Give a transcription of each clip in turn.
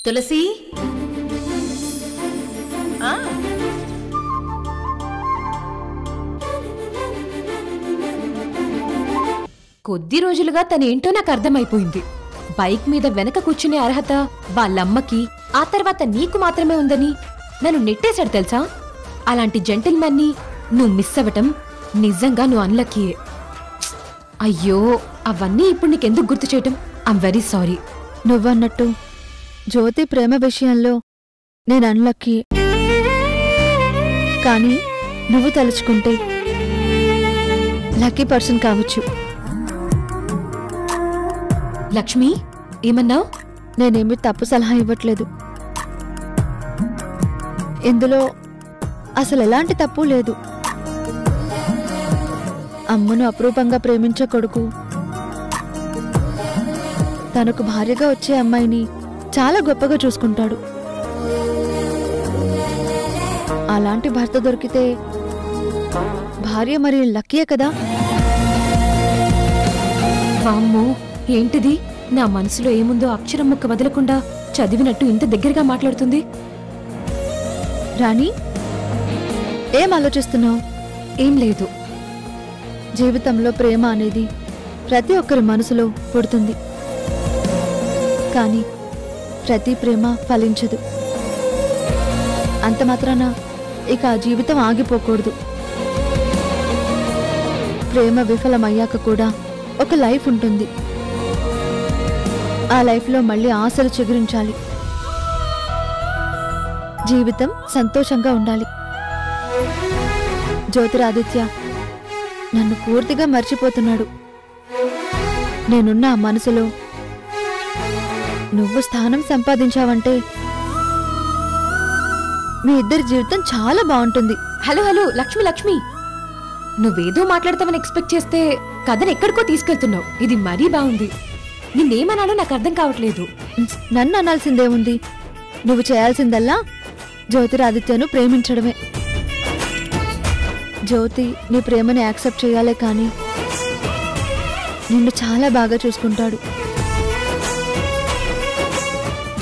తులసి కొద్ది రోజులుగా తనేంటో నాకు అర్థమైపోయింది. బైక్ మీద వెనక కూర్చునే అర్హత వాళ్ళమ్మకి, ఆ తర్వాత నీకు మాత్రమే ఉందని నన్ను నెట్టేశాడు తెలుసా. అలాంటి జెంటిల్మెన్ని నువ్వు మిస్ అవ్వటం నిజంగా నువ్వు అన్లక్కీయే. అయ్యో, అవన్నీ ఇప్పుడు నీకెందుకు గుర్తు చేయటం? I'm very sorry. నువ్వన్నట్టు జ్యోతి ప్రేమ విషయంలో నేను అన్లక్కీ. కానీ నువ్వు తలుచుకుంటే లక్కీ పర్సన్ కావచ్చు. లక్ష్మి, ఏమన్నావు? నేనేమి తప్పు సలహా ఇవ్వట్లేదు. ఇందులో అసలు ఎలాంటి తప్పు లేదు. అమ్మను అపురూపంగా ప్రేమించే కొడుకు తనకు భార్యగా వచ్చే అమ్మాయిని చాలా గొప్పగా చూసుకుంటాడు. అలాంటి భర్త దొరికితే భార్య మరి లక్కీయే కదా. వామ్మో, ఏంటిది? నా మనసులో ఏముందో అక్షరం ముక్క వదలకుండా చదివినట్టు ఇంత దగ్గరగా మాట్లాడుతుంది. రాణి, ఏం ఆలోచిస్తున్నావు? ఏం లేదు. జీవితంలో ప్రేమ అనేది ప్రతి ఒక్కరి మనసులో పుడుతుంది. కానీ ప్రతి ప్రేమ ఫలించదు. అంత మాత్రాన ఇక ఆ జీవితం ఆగిపోకూడదు. ప్రేమ విఫలమయ్యాక కూడా ఒక లైఫ్ ఉంటుంది. ఆ లైఫ్లో మళ్ళీ ఆశలు చిగురించాలి. జీవితం సంతోషంగా ఉండాలి. జ్యోతిరాదిత్య నన్ను పూర్తిగా మర్చిపోతున్నాడు. నేనున్న ఆ మనసులో నువ్వు స్థానం సంపాదించావంటే మీ ఇద్దరి జీవితం చాలా బాగుంటుంది. హలో హలో లక్ష్మి, లక్ష్మి, నువ్వేదో మాట్లాడతావని ఎక్స్పెక్ట్ చేస్తే కథను ఎక్కడికో తీసుకెళ్తున్నావు. ఇది మరీ బాగుంది. నిన్నేమనాలో నాకు అర్థం కావట్లేదు. నన్ను అనాల్సిందేముంది? నువ్వు చేయాల్సిందల్లా జ్యోతిరాదిత్యను ప్రేమించడమే. జ్యోతి నీ ప్రేమని యాక్సెప్ట్ చేయాలే కానీ నిన్ను చాలా బాగా చూసుకుంటాడు.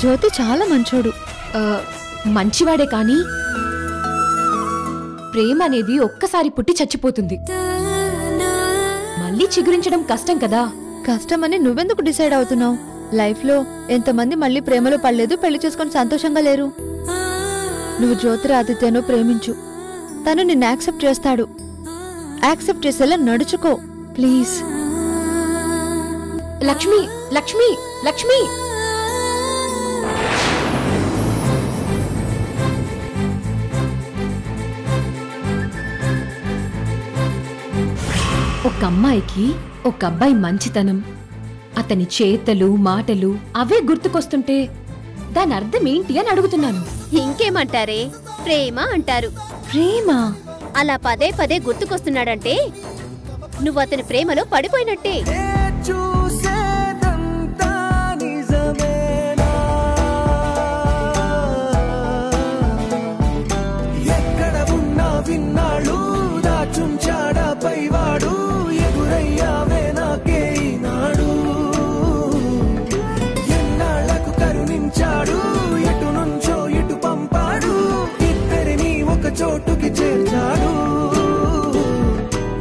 జ్యోతి చాలా మంచోడు. మంచివాడే కానీ ప్రేమ అనేది ఒక్కసారి పుట్టి చచ్చిపోతుంది. మళ్ళీ చిగురించడం కష్టం కదా. కష్టమని నువ్వెందుకు డిసైడ్ అవుతున్నావు? లైఫ్లో ఎంతమంది మళ్ళీ ప్రేమలో పడలేదు, పెళ్లి చేసుకొని సంతోషంగా లేరు. నువ్వు జ్యోతిరాదిత్యను ప్రేమించు. తను నిన్ను యాక్సెప్ట్ చేస్తాడు. యాక్సెప్ట్ చేసేలా నడుచుకో ప్లీజ్. లక్ష్మి, లక్ష్మి, లక్ష్మి, ఒక అమ్మాయికి ఒక అబ్బాయి మంచితనం, అతని చేతలు మాటలు అవే గుర్తుకొస్తుంటే దాని అర్థం ఏంటి అని అడుగుతున్నాను. ఇంకేమంటారే, ప్రేమ అంటారు. ప్రేమ అలా పదే పదే గుర్తుకొస్తున్నాడంటే నువ్వు అతని ప్రేమలో పడిపోయినట్టే. చోటుకి చేర్చాడు.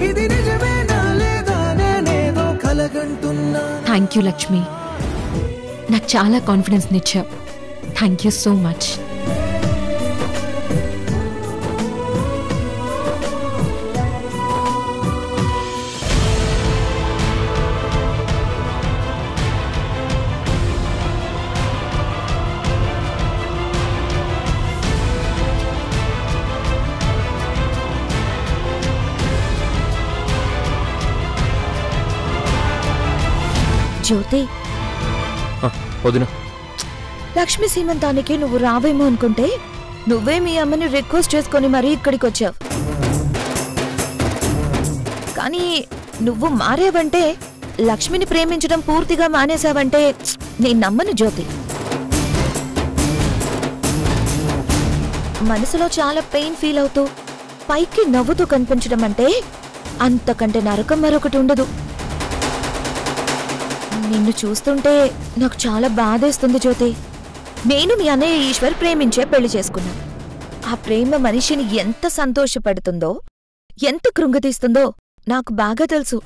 ఇది నిజమేనా లేదా నేనేదో కలగంటున్నా. థ్యాంక్ యూ లక్ష్మి, నాకు చాలా కాన్ఫిడెన్స్ నిచ్చావు. Thank you so much. Jyothi, Lakshmi సీమంతానికి నువ్వు రావేమో అనుకుంటే నువ్వే మీ అమ్మని రిక్వెస్ట్ చేసుకొని మరీ ఇక్కడికి వచ్చావు. కానీ నువ్వు మారేవంటే, లక్ష్మిని ప్రేమించడం పూర్తిగా మానేశావంటే నేను నమ్మను జ్యోతి. మనసులో చాలా పెయిన్ ఫీల్ అవుతూ పైకి నవ్వుతూ కనిపించడం అంటే అంతకంటే నరకం మరొకటి ఉండదు. నిన్ను చూస్తుంటే నాకు చాలా బాధేస్తుంది జ్యోతి. నేను మీ అన్నయ్య ఈశ్వర్ ప్రేమించే పెళ్లి చేసుకున్నాం. ఆ ప్రేమ మనిషిని ఎంత సంతోషపెడుతుందో, ఎంత కృంగతీస్తుందో నాకు బాగా తెలుసు.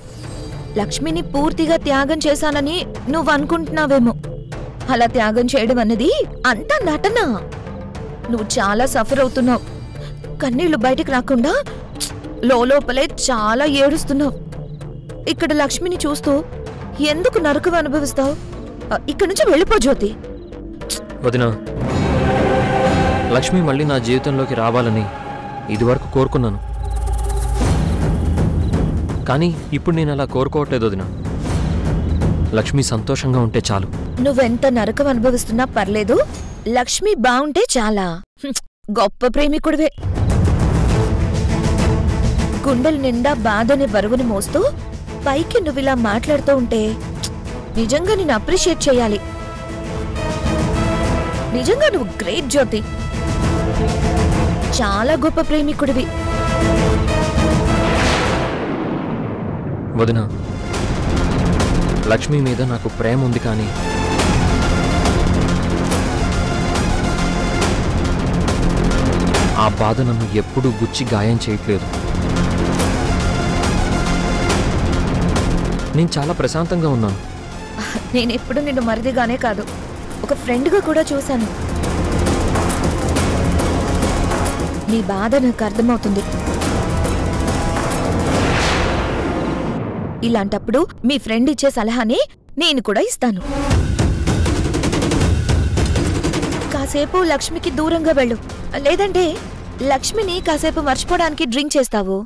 లక్ష్మిని పూర్తిగా త్యాగం చేశానని నువ్వనుకుంటున్నావేమో. అలా త్యాగం చేయడం అన్నది అంతా నటన. నువ్వు చాలా సఫర్ అవుతున్నావు. కన్నీళ్లు బయటికి రాకుండా లోపలే చాలా ఏడుస్తున్నావు. ఇక్కడ లక్ష్మిని చూస్తూ ఎందుకు నరకం అనుభవిస్తావు? ఇక్కడి నుంచి వెళ్ళిపో జ్యోతి. వదినా, లక్ష్మి మళ్ళీ నా జీవితంలోకి రావాలని ఇదివరకు కోరుకున్నాను. కానీ ఇప్పుడు నేను అలా కోరుకోవట్లేదు వదినా. లక్ష్మి సంతోషంగా ఉంటే చాలు. నువ్వెంత నరకం అనుభవిస్తున్నా పర్లేదు, లక్ష్మి బావుంటే చాలా. గొప్ప ప్రేమికుడివే. గుండెల నిండా బాధని బరువుని మోస్తూ పైకి నువ్విలా మాట్లాడుతూ ఉంటే నిజంగా నేను అప్రిషియేట్ చేయాలి. నిజంగా నువ్వు గ్రేట్ జ్యోతి. చాలా గొప్ప ప్రేమికుడివి. వదినా, లక్ష్మి మీద నాకు ప్రేమ ఉంది, కానీ ఆ బాధ నన్ను ఎప్పుడూ గుచ్చి గాయం చేయట్లేదు. నేను చాలా ప్రశాంతంగా ఉన్నాను. నేనెప్పుడు నిన్ను మరిదిగానే కాదు, ఒక ఫ్రెండ్గా కూడా చూశాను. నీ బాధ నాకు అర్థమవుతుంది. ఇలాంటప్పుడు మీ ఫ్రెండ్ ఇచ్చే సలహాని నేను కూడా ఇస్తాను. కాసేపు లక్ష్మికి దూరంగా వెళ్ళు, లేదంటే లక్ష్మిని కాసేపు మర్చిపోవడానికి డ్రింక్ చేస్తావు.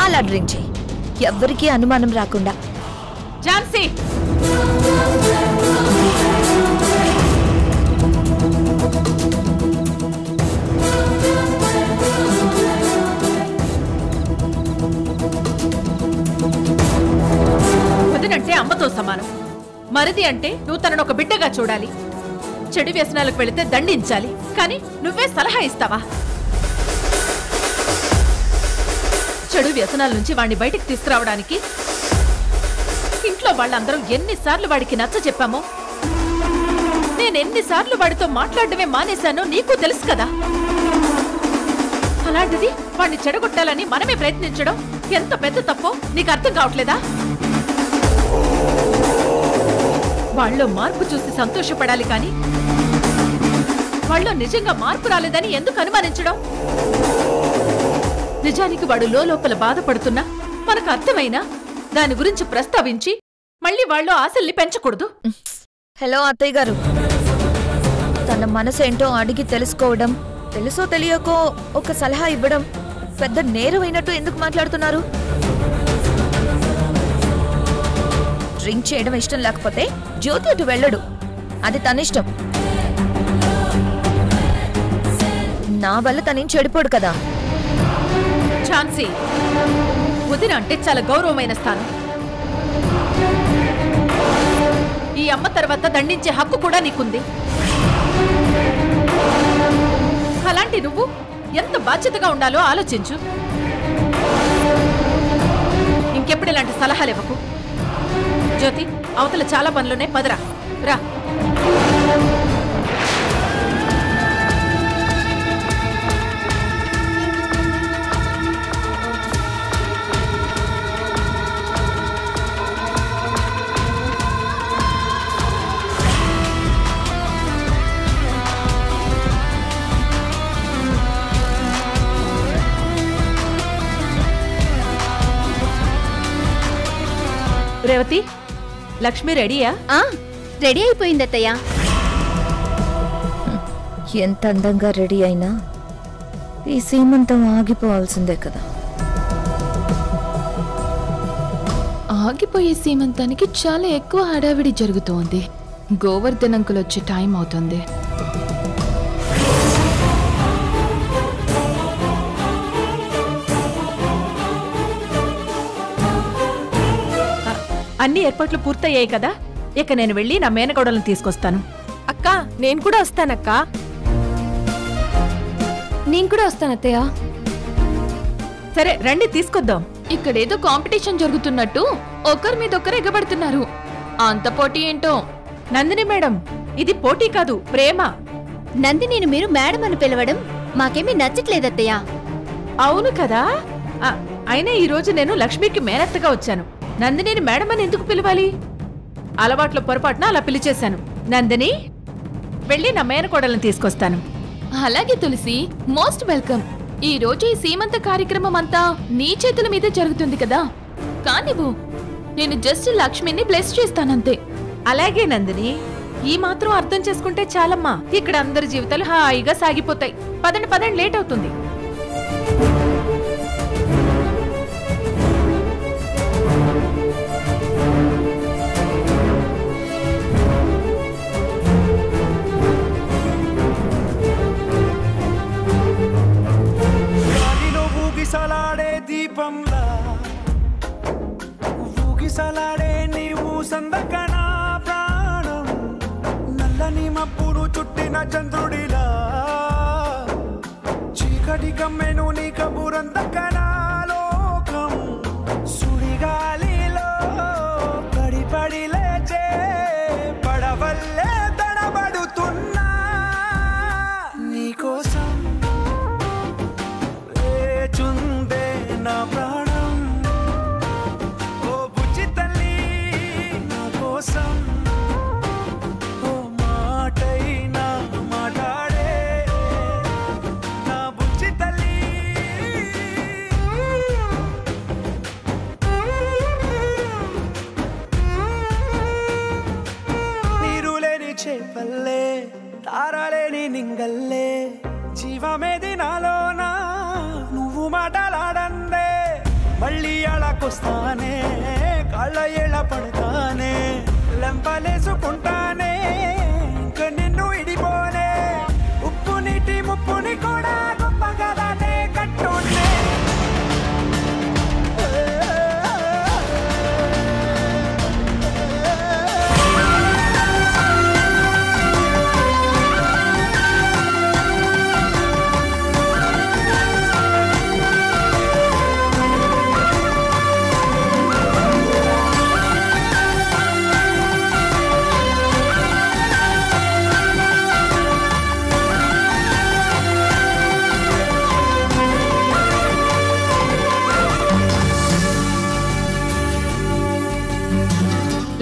అలా డ్రింక్ చేయి, ఎవ్వరికీ అనుమానం రాకుండా. ఝాన్సీ, వదినంటే అమ్మతో సమానం. మరిది అంటే నువ్వు తనను ఒక బిడ్డగా చూడాలి. చెడు వ్యసనాలకు వెళితే దండించాలి, కానీ నువ్వే సలహా ఇస్తావా? చెడు వ్యసనాల నుంచి వాడిని బయటికి తీసుకురావడానికి ఇంట్లో వాళ్ళందరూ ఎన్నిసార్లు వాడికి నచ్చ చెప్పామో, నేనెన్నిసార్లు వాడితో మాట్లాడడమే మానేశానో నీకు తెలుసు కదా. అలాంటిది వాడిని చెడగొట్టాలని మనమే ప్రయత్నించడం ఎంత పెద్ద తప్పో నీకు అర్థం కావట్లేదా? వాళ్ళలో మార్పు చూసి సంతోషపడాలి, కానీ వాళ్ళలో నిజంగా మార్పు రాలేదని ఎందుకు అనుమానించడం? నిజానికి వాడు లోపల బాధపడుతున్నా మనకు అర్థమైనా దాని గురించి ప్రస్తావించి మళ్ళీ వాళ్ళు ఆశల్ని పెంచకూడదు. హలో అత్తయ్య గారు, తన మనసేంటో అడిగి తెలుసుకోవడం, తెలుసో తెలియకో ఒక సలహా ఇవ్వడం పెద్ద నేరమైనట్టు ఎందుకు మాట్లాడుతున్నారు? డ్రింక్ చేయడం ఇష్టం లేకపోతే జ్యోతి అటు వెళ్ళడు, అది తన ఇష్టం. నా వల్ల తనేం చెడిపోడు కదా. ఝాన్సీ, వదిన అంటే చాలా గౌరవమైన స్థానం. ఈ అమ్మ తర్వాత దండించే హక్కు కూడా నీకుంది. అలాంటి నువ్వు ఎంత బాధ్యతగా ఉండాలో ఆలోచించు. ఇంకెప్పుడు ఇలాంటి సలహాలు ఇవ్వకు. జ్యోతి, అవతల చాలా పనులున్నాయి, పదరా రా. రేవతి, లక్ష్మి రెడీయా? రెడీ అయిపోయింది అత్తయ్య. ఎంత అందంగా రెడీ అయినా ఈ సీమంతం ఆగిపోవాల్సిందే కదా. ఆగిపోయే సీమంతానికి చాలా ఎక్కువ హడావిడి జరుగుతోంది. గోవర్ధన్ అంకుల్ వచ్చే టైం అవుతుంది. అన్ని ఏర్పాట్లు పూర్తయ్యాయి కదా. ఇక నేను వెళ్ళి నా మేనగోడలను తీసుకొస్తాను. అక్క, నేను కూడా వస్తానక్క. నేను కూడా వస్తాను అత్తయ్య. సరే రండి, తీసుకొద్దాం. ఇక్కడేదో కాంపిటీషన్ జరుగుతున్నట్టు ఒకరి మీద ఒకరు ఎగబడుతున్నారు. అంత పోటీ ఏంటో. నందిని మేడం, ఇది పోటీ కాదు, ప్రేమ. నందినిని మీరు మేడం అని పిలవడం మాకేమీ నచ్చట్లేదత్తయ్య. అవును కదా. అయినా ఈ రోజు నేను లక్ష్మికి మేనత్తగా వచ్చాను. నందినిని మేడం అని ఎందుకు పిలవాలి? అలవాట్లో పొరపాటున అలా పిలిచేశాను. నందిని, వెళ్ళి నా మేనకోడలను తీసుకొస్తాను. అలాగే తులసి, మోస్ట్ వెల్కమ్. ఈ రోజు ఈ సీమంత కార్యక్రమం అంతా నీ చేతుల మీదే జరుగుతుంది కదా, కానివ్వు. నేను జస్ట్ లక్ష్మిని బ్లెస్ చేస్తానంతే. అలాగే నందిని, ఈ మాత్రం అర్థం చేసుకుంటే చాలమ్మా. ఇక్కడ అందరి జీవితాలు హాయిగా సాగిపోతాయి. పదండి పదండి, లేట్ అవుతుంది. ఊగిసలాడే దీపంలా ఊగిసలాడే నీవు సందకనా ప్రాణం, నల్లని మబ్బును చుట్టిన చంద్రుడిలా చీకటి కమ్మెను నీ కబురందకనా లోకం, సుడిగాలిలో పడి లేచే పడవల్లే తడబడుతున్నా నీకోసం చుందే నా ప్రాణం. ఓ బుజ్జి తల్లి నా కోసం ఓ మాటైనా మాట్లాడే నా బుజ్జి తల్లి. నీరు లేని చేపల్లే తారలేని నింగల్లే జీవమేది నాలోనా నువ్వు మాటలాడందే. మళ్ళీ అళకొస్తానే కాళ్ళ ఏళ్ళ పడతానే లెంపలేసుకుంటానే ఇంక నిన్ను ఇడిపోనే. ఉప్పు నీటి ముప్పుని కూడా గొప్పగా దాటే కట్టుండే.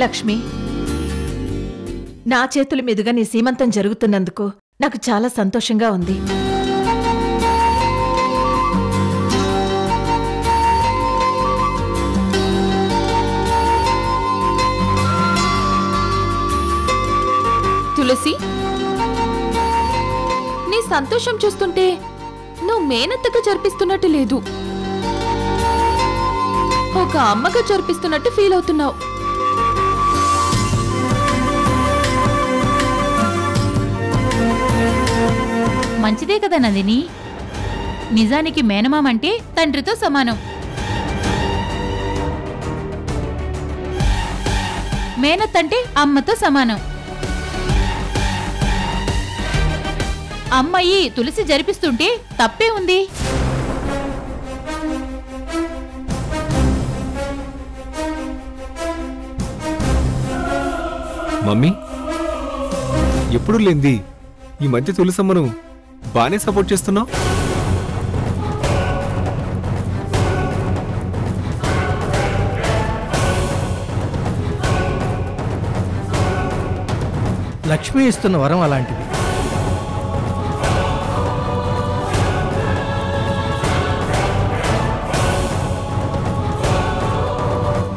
లక్ష్మి, నా చేతుల మీదుగా నీ సీమంతం జరుగుతున్నందుకు నాకు చాలా సంతోషంగా ఉంది. తులసి, నీ సంతోషం చూస్తుంటే నువ్వు మేనత్తగా జరిపిస్తున్నట్టు లేదు, ఒక అమ్మగా జరిపిస్తున్నట్టు ఫీల్ అవుతున్నావు. మంచిదే కదా నందిని. నిజానికి మేనమామంటే తండ్రితో సమానం. మేనత్తంటే అమ్మతో సమానం. అమ్మాయి తులసి జరిపిస్తుంటే తప్పే ఉంది. మమ్మీ, ఎప్పుడు లేంది ఈ మధ్య తులసమ్మను బానే సపోర్ట్ చేస్తున్నావు. లక్ష్మి ఇస్తున్న వరం అలాంటిది.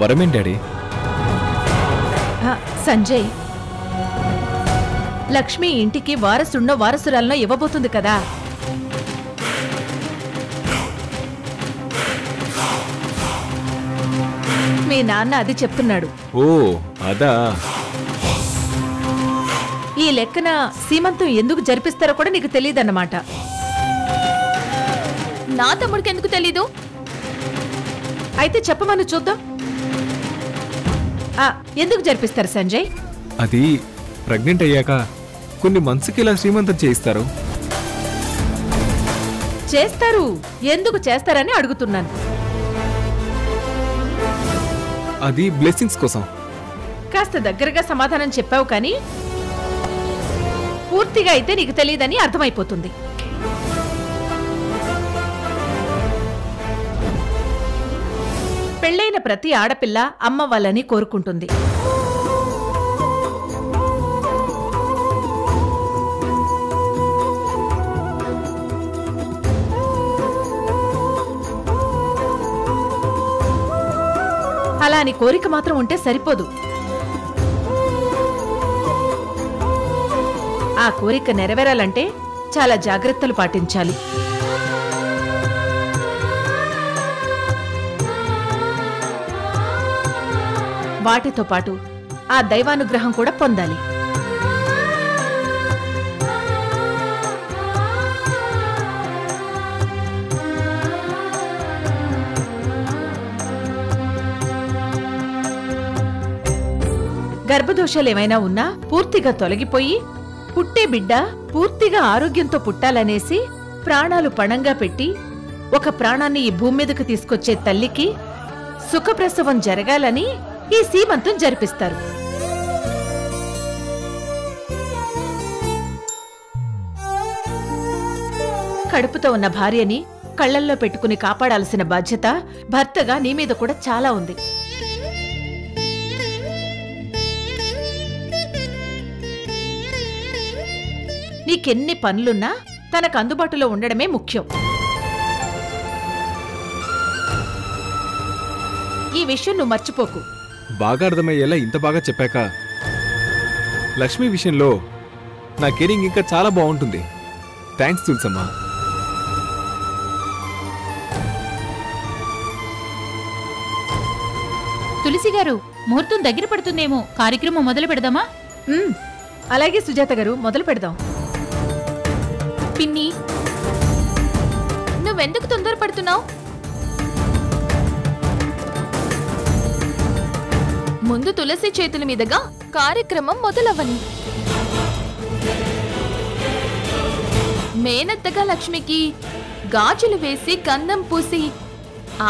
వరమేం డాడీ? సంజయ్, లక్ష్మి ఇంటికి వారసున్నో వారసురాలనో ఇవ్వబోతుంది కదా. మీ నాన్న అది చెప్తున్నాడు. ఓ అదా. ఈ లెక్కన సీమంతం ఎందుకు జరిపిస్తారో కూడా నీకు తెలియదన్నమాట. నా తమ్ముడికి ఎందుకు తెలీదు? అయితే చెప్పమని చూద్దాం. ఎందుకు జరిపిస్తారు సంజయ్? అది ప్రెగ్నెంట్ అయ్యాక కొన్ని మంత్స్కి ఇలా శ్రీమంతం చేయిస్తారు. చేస్తారు. ఎందుకు చేస్తారని అడుగుతున్నాను. అది బ్లెస్సింగ్స్ కోసం. కాస్త దగ్గరగా సమాధానం చెప్పావు కానీ పూర్తిగా అయితే నీకు తెలియదని అర్థమైపోతుంది. పెళ్ళైన ప్రతి ఆడపిల్ల అమ్మ వాళ్ళని కోరుకుంటుంది. అలా అని కోరిక మాత్రం ఉంటే సరిపోదు. ఆ కోరిక నెరవేరాలంటే చాలా జాగ్రత్తలు పాటించాలి. వాటితో పాటు ఆ దైవానుగ్రహం కూడా పొందాలి. గర్భదోషాలేమైనా ఉన్నా పూర్తిగా తొలగిపోయి పుట్టే బిడ్డ పూర్తిగా ఆరోగ్యంతో పుట్టాలనేసి ప్రాణాలు పణంగా పెట్టి ఒక ప్రాణాన్ని ఈ భూమి మీదకు తీసుకొచ్చే తల్లికి సుఖప్రసవం జరగాలని ఈ సీమంతం జరిపిస్తారు. కడుపుతో ఉన్న భార్యని కళ్లల్లో పెట్టుకుని కాపాడాల్సిన బాధ్యత భర్తగా నీ మీద కూడా చాలా ఉంది. నీకెన్ని పనులున్నా తనకు అందుబాటులో ఉండడమే ముఖ్యం. ఈ విషయం నువ్వు మర్చిపోకు. బాగా అర్థమయ్యేలా ఇంత బాగా చెప్పాక లక్ష్మి విషయంలో నా కేరింగ్ ఇంకా చాలా బాగుంటుంది. థ్యాంక్స్ తులసమ్మా. తులసి గారు, ముహూర్తం దగ్గర పడుతుందేమో, కార్యక్రమం మొదలు పెడదామా? అలాగే సుజాత గారు, మొదలు పెడదాం. పిన్ని, నువ్వెందుకు తొందరపడుతున్నావు? ముందు తులసి చేతుల మీదుగా కార్యక్రమం మొదలవ్వని. మేనత్తగా లక్ష్మికి గాజులు వేసి గంధం పూసి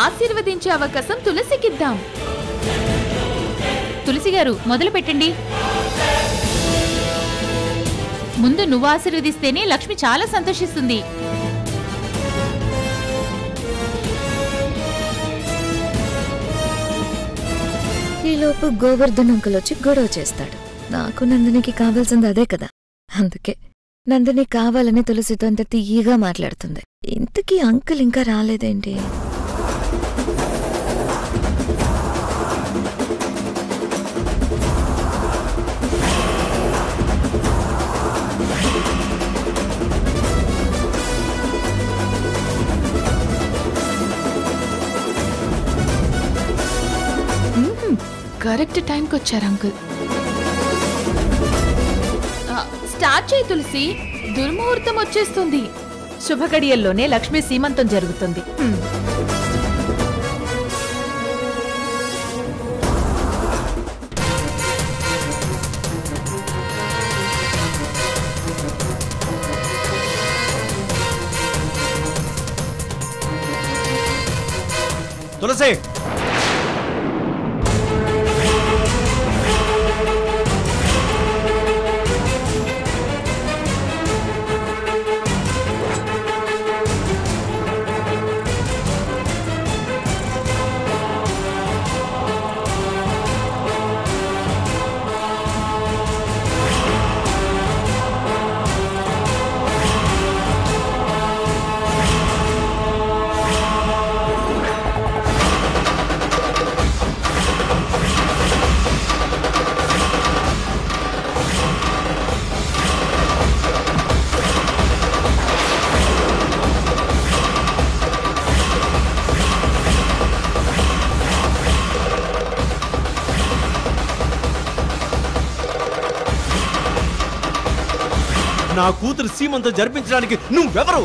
ఆశీర్వదించే అవకాశం తులసికిద్దాం. తులసి గారు, మొదలు పెట్టండి. ముందు నువ్వు ఆశీర్వదిస్తేనే లక్ష్మి చాలా సంతోషిస్తుంది. ఈలోపు గోవర్ధన్ అంకుల్ వచ్చి గొడవ చేస్తాడు. నాకు నందినికి కావాల్సింది అదే కదా. అందుకే నందిని కావాలని తులసితో అంత తీయగా మాట్లాడుతుంది. ఇంతకీ అంకుల్ ఇంకా రాలేదేంటి? కరెక్ట్ టైంకి వచ్చారు అంకుల్. స్టార్ట్ చేయి తులసి, దుర్ముహూర్తం వచ్చేస్తుంది. శుభగడియల్లోనే లక్ష్మీ సీమంతం జరుగుతుంది. తులసి, నా కూతురు సీమంతం జరిపించడానికి నువ్వెవరు?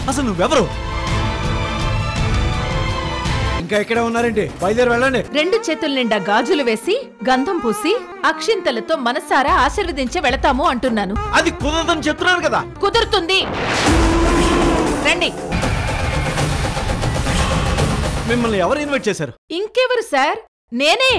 అసలు నువ్వెవరు? ఇంకా ఇక్కడే ఉన్నారండి, బయలుదేరి వెళ్ళండి. 2 చేతుల నిండా గాజులు వేసి గంధం పూసి అక్షింతలతో మనసారా ఆశీర్వదించి వెళతాము అంటున్నాను. అది కుదరదని చెప్తున్నాను కదా. కుదురుతుంది, రండి. మిమ్మల్ని ఎవరు ఇన్వైట్ చేశారు? ఇంకెవరు సార్, నేనే.